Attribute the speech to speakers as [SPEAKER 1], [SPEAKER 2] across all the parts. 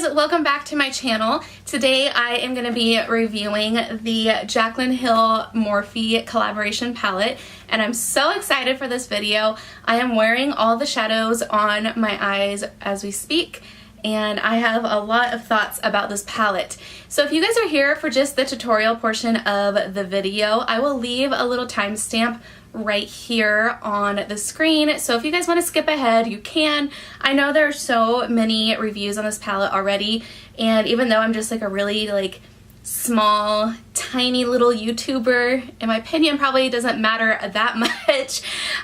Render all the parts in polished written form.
[SPEAKER 1] guys, welcome back to my channel. Today I am going to be reviewing the Jaclyn Hill Morphe collaboration palette, and I'm so excited for this video. I am wearing all the shadows on my eyes as we speak, and I have a lot of thoughts about this palette. So if you guys are here for just the tutorial portion of the video, I will leave a little timestamp right here on the screen, so if you guys want to skip ahead, you can. I know there are so many reviews on this palette already, and even though I'm just like a really small, tiny little YouTuber, in my opinion probably doesn't matter that much,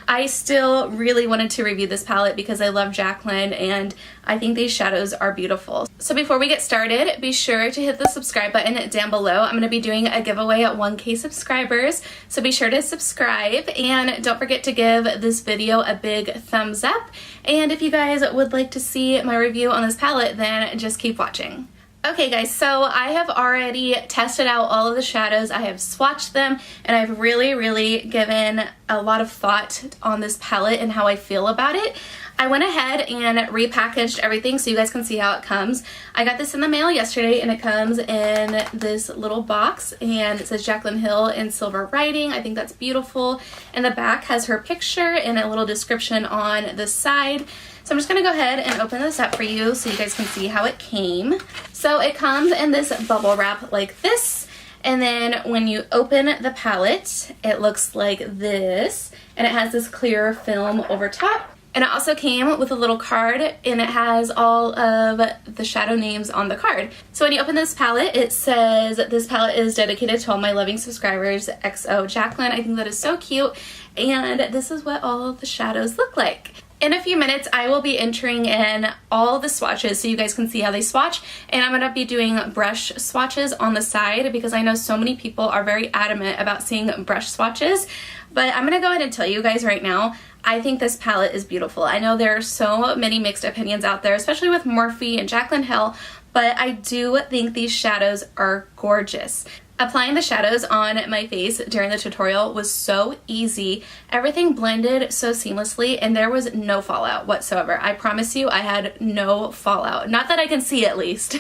[SPEAKER 1] I still really wanted to review this palette because I love Jaclyn and I think these shadows are beautiful. So before we get started, be sure to hit the subscribe button down below. I'm going to be doing a giveaway at 1K subscribers, so be sure to subscribe and don't forget to give this video a big thumbs up. And if you guys would like to see my review on this palette, then just keep watching. Okay guys, so I have already tested out all of the shadows, I have swatched them, and I've really given a lot of thought on this palette and how I feel about it. I went ahead and repackaged everything so you guys can see how it comes. I got this in the mail yesterday and it comes in this little box and it says Jaclyn Hill in silver writing. I think that's beautiful. And the back has her picture and a little description on the side. So I'm just going to go ahead and open this up for you so you guys can see how it came. So it comes in this bubble wrap like this, and then when you open the palette it looks like this, and it has this clear film over top. And it also came with a little card and it has all of the shadow names on the card. So when you open this palette, it says this palette is dedicated to all my loving subscribers, XO Jaclyn. I think that is so cute, and this is what all of the shadows look like. In a few minutes, I will be entering in all the swatches so you guys can see how they swatch, and I'm going to be doing brush swatches on the side because I know so many people are very adamant about seeing brush swatches. But I'm going to go ahead and tell you guys right now, I think this palette is beautiful. I know there are so many mixed opinions out there, especially with Morphe and Jaclyn Hill, but I do think these shadows are gorgeous. Applying the shadows on my face during the tutorial was so easy. Everything blended so seamlessly and there was no fallout whatsoever. I promise you I had no fallout. Not that I can see, at least.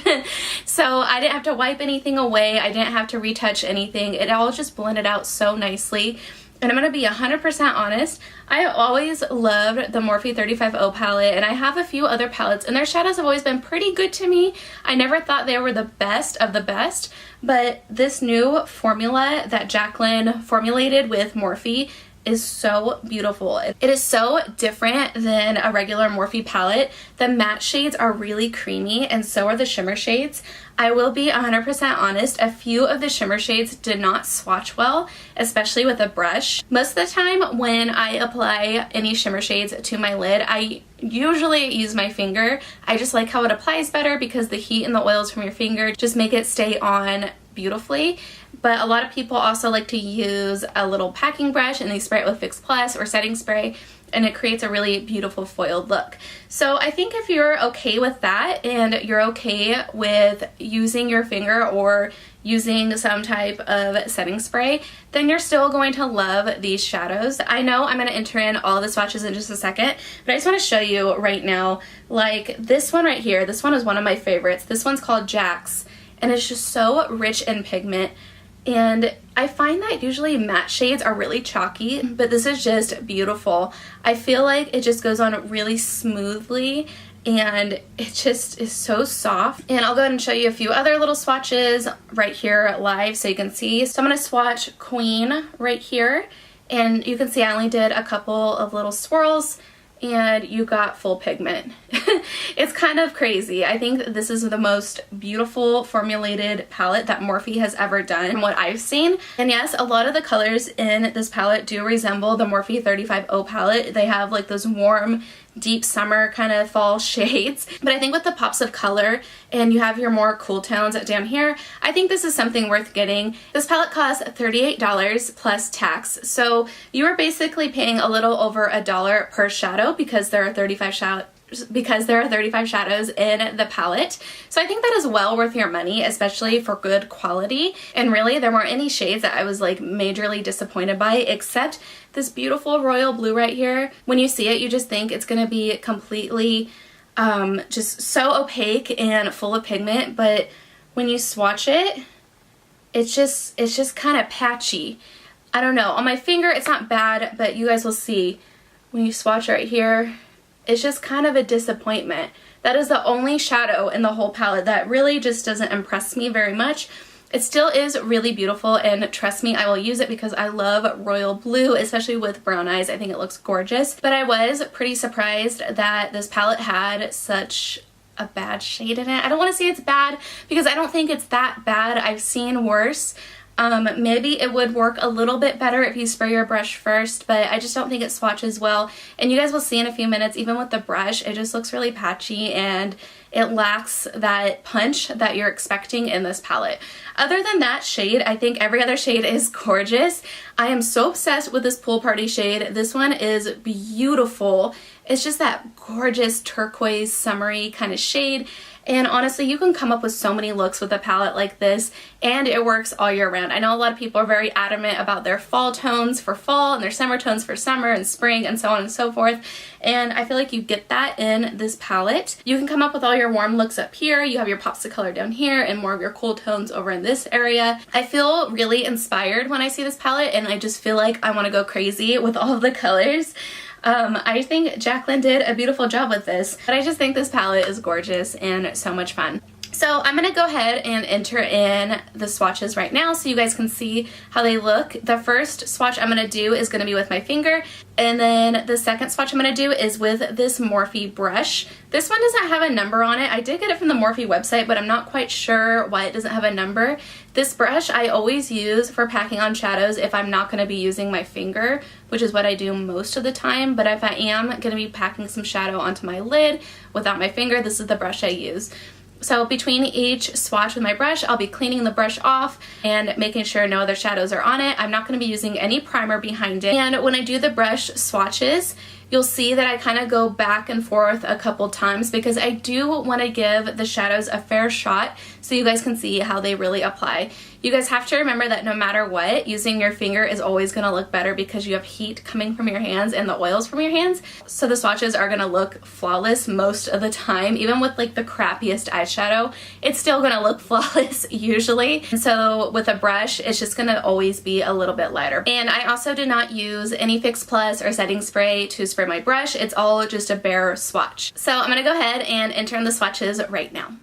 [SPEAKER 1] So I didn't have to wipe anything away. I didn't have to retouch anything. It all just blended out so nicely. And I'm going to be 100% honest, I always loved the Morphe 35O palette, and I have a few other palettes, and their shadows have always been pretty good to me. I never thought they were the best of the best, but this new formula that Jaclyn formulated with Morphe is so beautiful. It is so different than a regular Morphe palette. The matte shades are really creamy and so are the shimmer shades. I will be 100% honest, a few of the shimmer shades did not swatch well, especially with a brush. Most of the time when I apply any shimmer shades to my lid, I usually use my finger. I just like how it applies better because the heat and the oils from your finger just make it stay on beautifully. But a lot of people also like to use a little packing brush and they spray it with Fix Plus or setting spray, and it creates a really beautiful foiled look. So I think if you're okay with that and you're okay with using your finger or using some type of setting spray, then you're still going to love these shadows. I know I'm going to enter in all the swatches in just a second, but I just want to show you right now, like this one right here. This one is one of my favorites. This one's called Jax, and it's just so rich in pigment. And I find that usually matte shades are really chalky, but this is just beautiful. I feel like it just goes on really smoothly and it just is so soft. And I'll go ahead and show you a few other little swatches right here live so you can see. So I'm going to swatch Queen right here, and you can see I only did a couple of little swirls and you got full pigment. It's kind of crazy. I think this is the most beautiful formulated palette that Morphe has ever done from what I've seen. And yes, a lot of the colors in this palette do resemble the Morphe 35O palette. They have like those warm, deep summer kind of fall shades. But I think with the pops of color and you have your more cool tones down here, I think this is something worth getting. This palette costs $38 plus tax. So you are basically paying a little over $1 per shadow because there are 35 shadows in the palette. So I think that is well worth your money, especially for good quality. And really there weren't any shades that I was like majorly disappointed by, except this beautiful royal blue right here. When you see it, you just think it's gonna be completely just so opaque and full of pigment, but when you swatch it, it's just kind of patchy. I don't know. On my finger, it's not bad, but you guys will see when you swatch right here, it's just kind of a disappointment. That is the only shadow in the whole palette that really just doesn't impress me very much. It still is really beautiful, and trust me, I will use it because I love royal blue, especially with brown eyes. I think it looks gorgeous. But I was pretty surprised that this palette had such a bad shade in it. I don't want to say it's bad because I don't think it's that bad. I've seen worse. Maybe it would work a little bit better if you spray your brush first, but I just don't think it swatches well. And you guys will see in a few minutes, even with the brush, it just looks really patchy and it lacks that punch that you're expecting in this palette. Other than that shade, I think every other shade is gorgeous. I am so obsessed with this Pool Party shade. This one is beautiful. It's just that gorgeous turquoise summery kind of shade. And honestly, you can come up with so many looks with a palette like this, and it works all year round. I know a lot of people are very adamant about their fall tones for fall and their summer tones for summer and spring and so on and so forth. And I feel like you get that in this palette. You can come up with all your warm looks up here. You have your pops of color down here and more of your cool tones over in this area. I feel really inspired when I see this palette, and I just feel like I want to go crazy with all of the colors. I think Jaclyn did a beautiful job with this, but I just think this palette is gorgeous and so much fun. So I'm going to go ahead and enter in the swatches right now so you guys can see how they look. The first swatch I'm going to do is going to be with my finger, and then the second swatch I'm going to do is with this Morphe brush. This one doesn't have a number on it. I did get it from the Morphe website, but I'm not quite sure why it doesn't have a number. This brush I always use for packing on shadows if I'm not going to be using my finger, which is what I do most of the time. But if I am going to be packing some shadow onto my lid without my finger, this is the brush I use. So between each swatch with my brush, I'll be cleaning the brush off and making sure no other shadows are on it. I'm not going to be using any primer behind it. And when I do the brush swatches, you'll see that I kind of go back and forth a couple times because I do want to give the shadows a fair shot so you guys can see how they really apply. You guys have to remember that no matter what, using your finger is always going to look better because you have heat coming from your hands and the oils from your hands. So the swatches are going to look flawless most of the time. Even with like the crappiest eyeshadow, it's still going to look flawless usually. And so with a brush, it's just going to always be a little bit lighter. And I also do not use any Fix Plus or setting spray to spray my brush. It's all just a bare swatch. So I'm going to go ahead and enter in the swatches right now.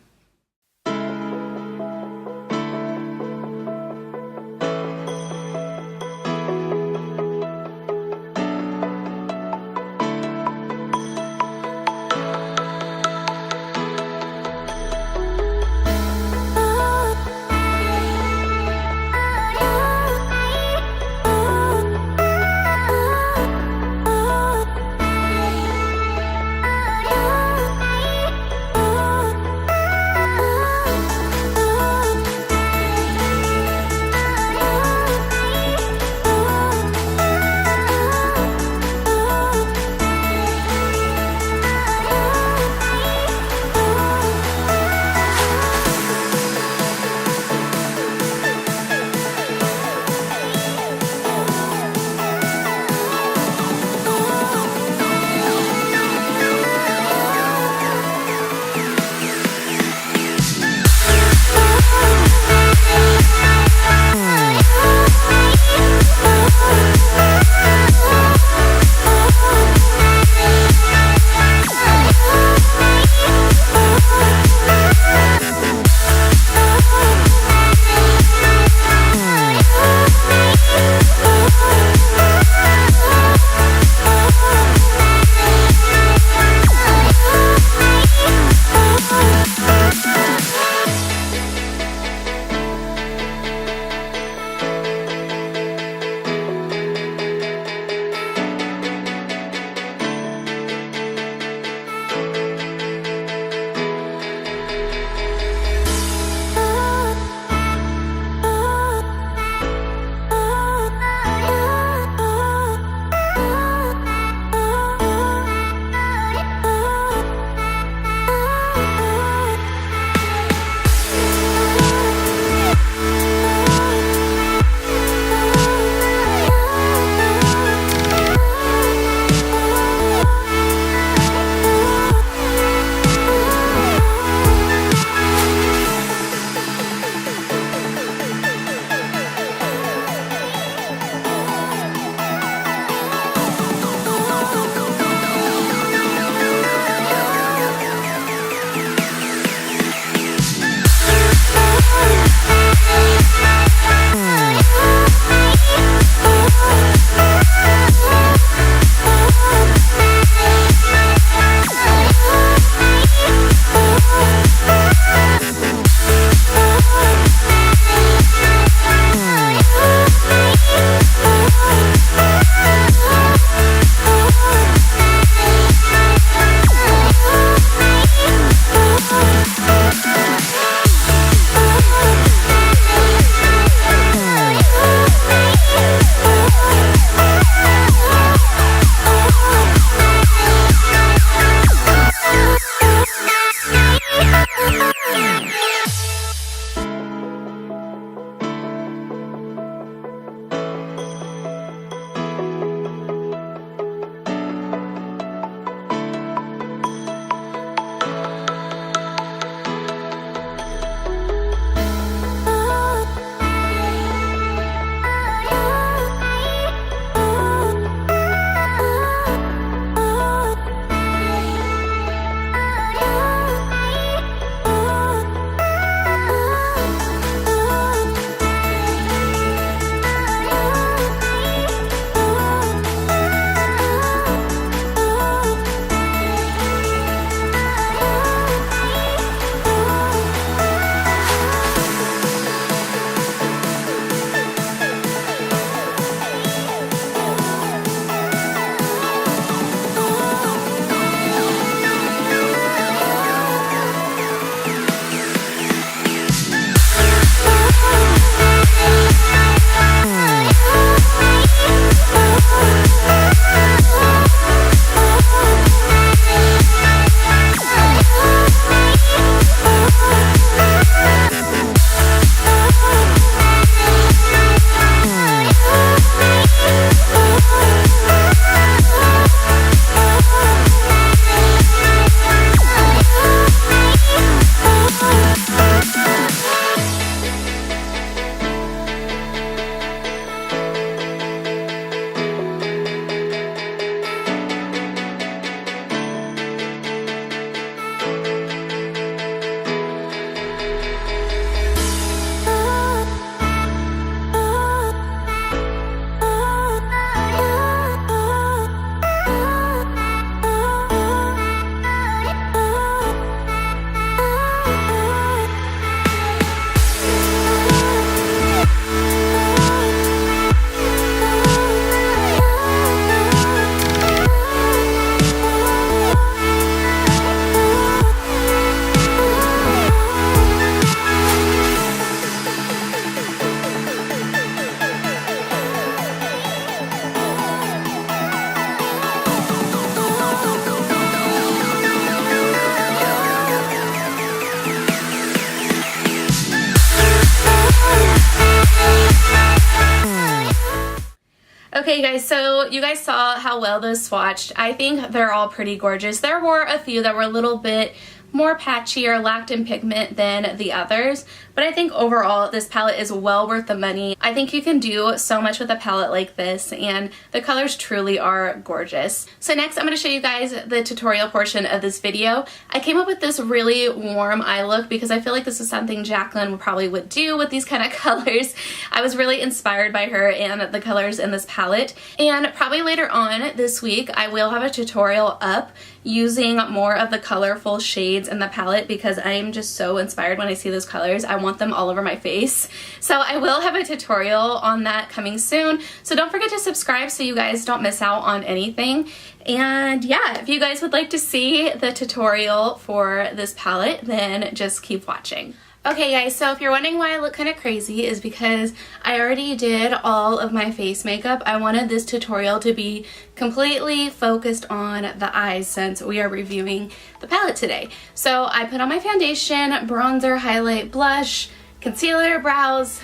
[SPEAKER 1] Okay guys, so you guys saw how well those swatched. I think they're all pretty gorgeous. There were a few that were a little bit more patchy or lacked in pigment than the others, but I think overall this palette is well worth the money. I think you can do so much with a palette like this, and the colors truly are gorgeous. So next I'm going to show you guys the tutorial portion of this video. I came up with this really warm eye look because I feel like this is something Jaclyn probably would do with these kind of colors. I was really inspired by her and the colors in this palette, and probably later on this week I will have a tutorial up using more of the colorful shades in the palette because I'm just so inspired when I see those colors. I want them all over my face. So I will have a tutorial on that coming soon. So don't forget to subscribe so you guys don't miss out on anything. And yeah, if you guys would like to see the tutorial for this palette, then just keep watching. Okay guys, so if you're wondering why I look kind of crazy is because I already did all of my face makeup. I wanted this tutorial to be completely focused on the eyes since we are reviewing the palette today. So I put on my foundation, bronzer, highlight, blush, concealer, brows,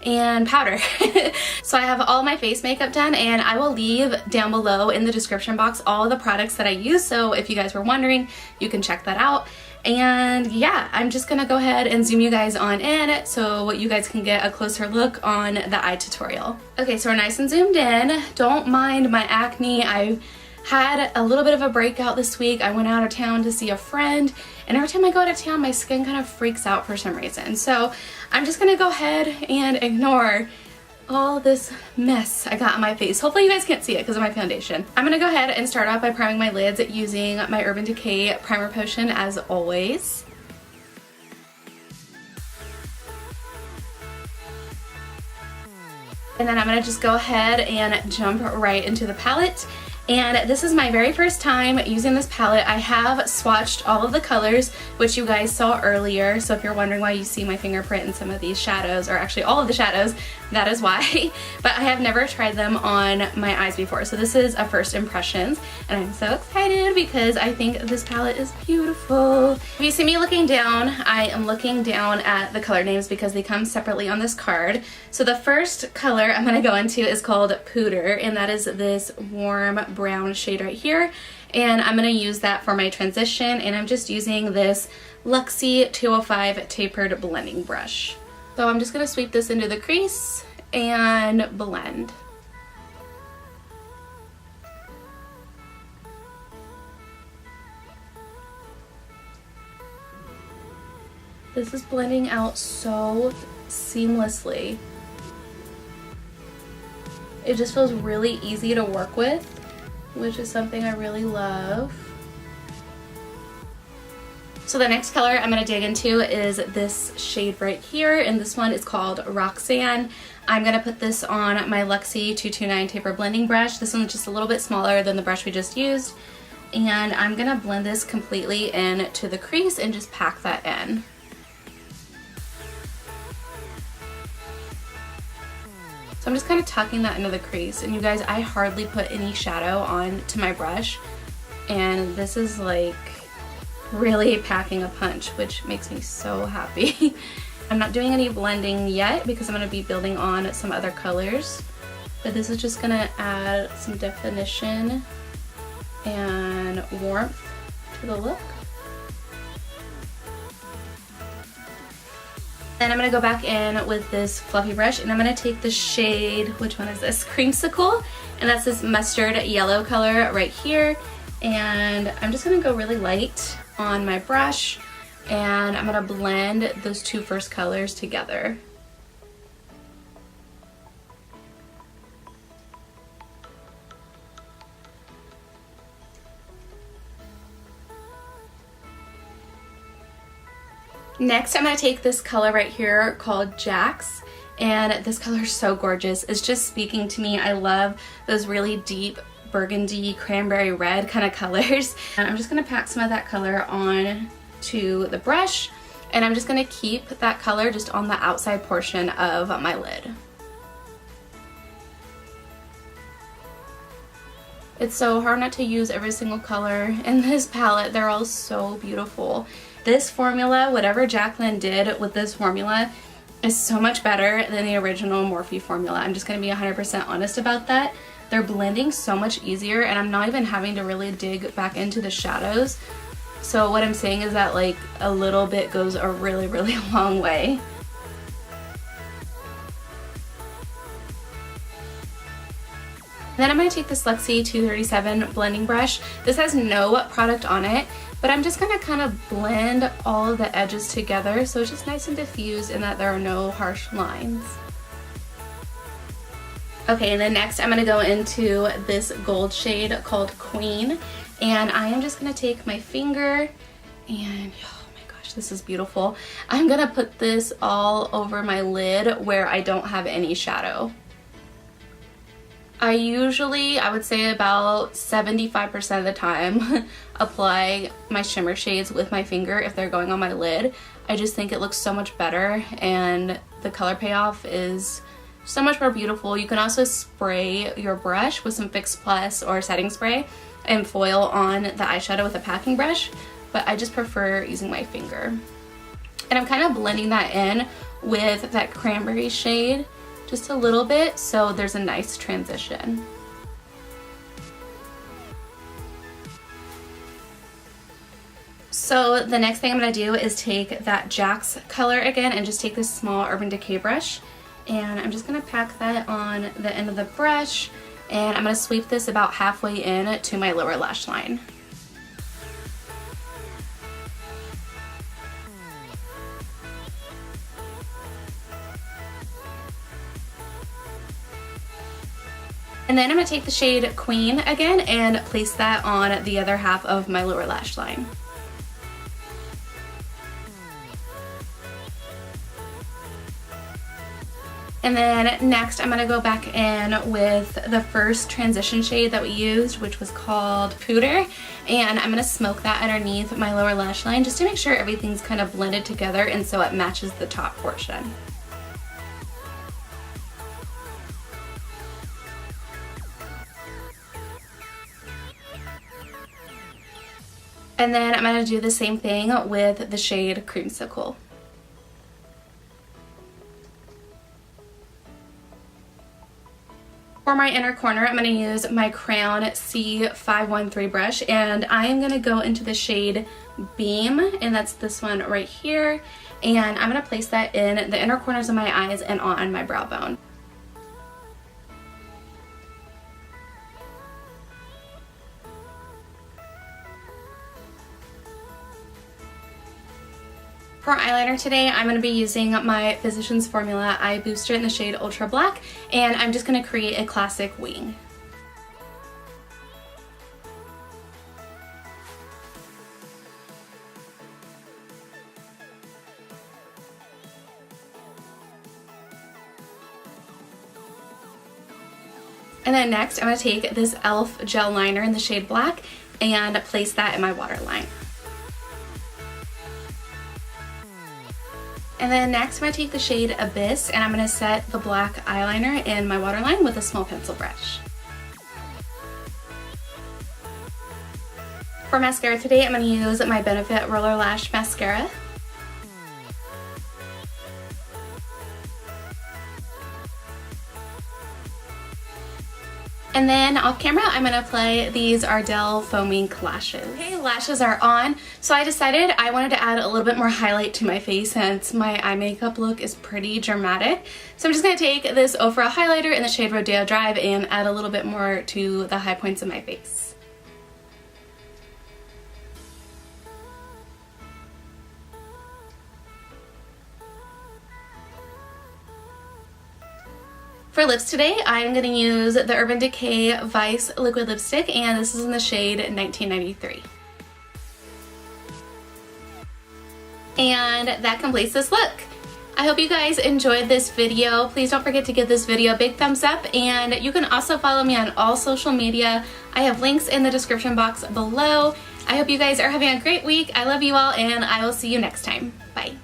[SPEAKER 1] and powder. So I have all my face makeup done, and I will leave down below in the description box all of the products that I use, so if you guys were wondering, you can check that out. And yeah, I'm just gonna go ahead and zoom you guys on in so you guys can get a closer look on the eye tutorial. Okay, so we're nice and zoomed in. Don't mind my acne. I had a little bit of a breakout this week. I went out of town to see a friend, and every time I go out of town my skin kind of freaks out for some reason. So I'm just gonna go ahead and ignore all this mess I got on my face. Hopefully you guys can't see it because of my foundation. I'm gonna go ahead and start off by priming my lids using my Urban Decay primer potion as always. And then I'm gonna just go ahead and jump right into the palette. And this is my very first time using this palette. I have swatched all of the colors, which you guys saw earlier. So if you're wondering why you see my fingerprint in some of these shadows, or actually all of the shadows, that is why. But I have never tried them on my eyes before. So this is a first impressions, and I'm so excited because I think this palette is beautiful. If you see me looking down, I am looking down at the color names because they come separately on this card. So the first color I'm gonna go into is called Pooter, and that is this warm brown shade right here. And I'm gonna use that for my transition, and I'm just using this Luxie 205 tapered blending brush. So I'm just gonna sweep this into the crease and blend. This is blending out so seamlessly. It just feels really easy to work with, which is something I really love. So the next color I'm going to dig into is this shade right here, and this one is called Roxanne. I'm going to put this on my Luxie 229 taper blending brush. This one's just a little bit smaller than the brush we just used, and I'm going to blend this completely into the crease and just pack that in. So I'm just kind of tucking that into the crease, and you guys, I hardly put any shadow on to my brush, and this is like really packing a punch, which makes me so happy. I'm not doing any blending yet because I'm going to be building on some other colors, but this is just going to add some definition and warmth to the look. Then I'm going to go back in with this fluffy brush, and I'm going to take the shade, which one is this? Creamsicle, and that's this mustard yellow color right here. And I'm just going to go really light on my brush, and I'm going to blend those two first colors together. Next, I'm going to take this color right here called Jax, and this color is so gorgeous. It's just speaking to me. I love those really deep burgundy, cranberry red kind of colors. And I'm just going to pack some of that color on to the brush, and I'm just going to keep that color just on the outside portion of my lid. It's so hard not to use every single color in this palette. They're all so beautiful. This formula, whatever Jaclyn did with this formula, is so much better than the original Morphe formula. I'm just going to be 100% honest about that. They're blending so much easier, and I'm not even having to really dig back into the shadows. So what I'm saying is that like a little bit goes a really, really long way. Then I'm going to take this Luxie 237 blending brush. This has no product on it, but I'm just going to kind of blend all of the edges together so it's just nice and diffused and that there are no harsh lines. Okay, and then next I'm going to go into this gold shade called Queen, and I am just going to take my finger and, oh my gosh, this is beautiful. I'm going to put this all over my lid where I don't have any shadow. I usually, I would say about 75% of the time, apply my shimmer shades with my finger if they're going on my lid. I just think it looks so much better and the color payoff is so much more beautiful. You can also spray your brush with some Fix Plus or setting spray and foil on the eyeshadow with a packing brush, but I just prefer using my finger. And I'm kind of blending that in with that cranberry shade just a little bit so there's a nice transition. So the next thing I'm going to do is take that Jack's color again and just take this small Urban Decay brush, and I'm just going to pack that on the end of the brush, and I'm going to sweep this about halfway in to my lower lash line. And then I'm going to take the shade Queen again and place that on the other half of my lower lash line. And then next I'm going to go back in with the first transition shade that we used, which was called Pooter, and I'm going to smoke that underneath my lower lash line just to make sure everything's kind of blended together and so it matches the top portion. And then I'm going to do the same thing with the shade Creamsicle. For my inner corner, I'm going to use my Crown C513 brush, and I am going to go into the shade Beam, and that's this one right here, and I'm going to place that in the inner corners of my eyes and on my brow bone. For eyeliner today, I'm going to be using my Physicians Formula Eye Booster in the shade Ultra Black, and I'm just going to create a classic wing. And then next, I'm going to take this E.L.F. gel liner in the shade Black and place that in my waterline. And then next I'm going to take the shade Abyss and I'm going to set the black eyeliner in my waterline with a small pencil brush. For mascara today, I'm going to use my Benefit Roller Lash Mascara. And then off camera, I'm going to apply these Ardell Faux Mink lashes. Okay, lashes are on. So I decided I wanted to add a little bit more highlight to my face since my eye makeup look is pretty dramatic. So I'm just going to take this Ofra highlighter in the shade Rodeo Drive and add a little bit more to the high points of my face. For lips today, I'm going to use the Urban Decay Vice Liquid Lipstick, and this is in the shade 1993. And that completes this look. I hope you guys enjoyed this video. Please don't forget to give this video a big thumbs up, and you can also follow me on all social media. I have links in the description box below. I hope you guys are having a great week. I love you all, and I will see you next time. Bye.